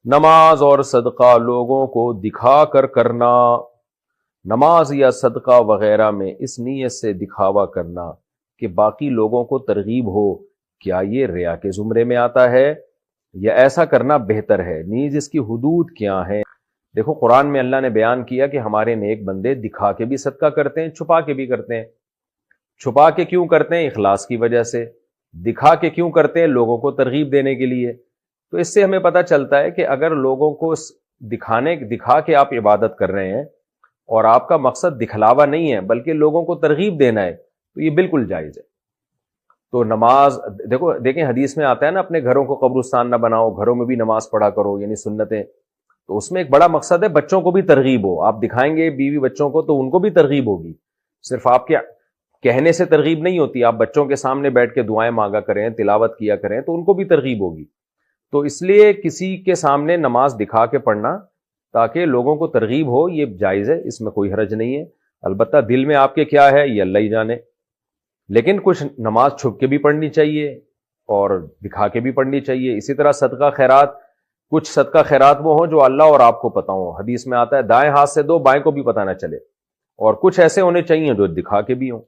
نماز اور صدقہ لوگوں کو دکھا کر کرنا، نماز یا صدقہ وغیرہ میں اس نیت سے دکھاوا کرنا کہ باقی لوگوں کو ترغیب ہو، کیا یہ ریا کے زمرے میں آتا ہے یا ایسا کرنا بہتر ہے؟ نیز اس کی حدود کیا ہیں؟ دیکھو قرآن میں اللہ نے بیان کیا کہ ہمارے نیک بندے دکھا کے بھی صدقہ کرتے ہیں، چھپا کے بھی کرتے ہیں۔ چھپا کے کیوں کرتے ہیں؟ اخلاص کی وجہ سے۔ دکھا کے کیوں کرتے ہیں؟ لوگوں کو ترغیب دینے کے لیے۔ تو اس سے ہمیں پتہ چلتا ہے کہ اگر لوگوں کو دکھا کے آپ عبادت کر رہے ہیں اور آپ کا مقصد دکھلاوا نہیں ہے بلکہ لوگوں کو ترغیب دینا ہے تو یہ بالکل جائز ہے۔ تو نماز دیکھیں حدیث میں آتا ہے نا، اپنے گھروں کو قبرستان نہ بناؤ، گھروں میں بھی نماز پڑھا کرو، یعنی سنتیں۔ تو اس میں ایک بڑا مقصد ہے بچوں کو بھی ترغیب ہو۔ آپ دکھائیں گے بیوی بچوں کو تو ان کو بھی ترغیب ہوگی، صرف آپ کے کہنے سے ترغیب نہیں ہوتی۔ آپ بچوں کے سامنے بیٹھ کے دعائیں مانگا کریں، تلاوت کیا کریں تو ان کو بھی ترغیب ہوگی۔ تو اس لیے کسی کے سامنے نماز دکھا کے پڑھنا تاکہ لوگوں کو ترغیب ہو، یہ جائز ہے، اس میں کوئی حرج نہیں ہے۔ البتہ دل میں آپ کے کیا ہے یہ اللہ ہی جانے۔ لیکن کچھ نماز چھپ کے بھی پڑھنی چاہیے اور دکھا کے بھی پڑھنی چاہیے۔ اسی طرح صدقہ خیرات، کچھ صدقہ خیرات وہ ہوں جو اللہ اور آپ کو پتہ ہوں۔ حدیث میں آتا ہے دائیں ہاتھ سے دو، بائیں کو بھی پتہ نہ چلے، اور کچھ ایسے ہونے چاہیے جو دکھا کے بھی ہوں۔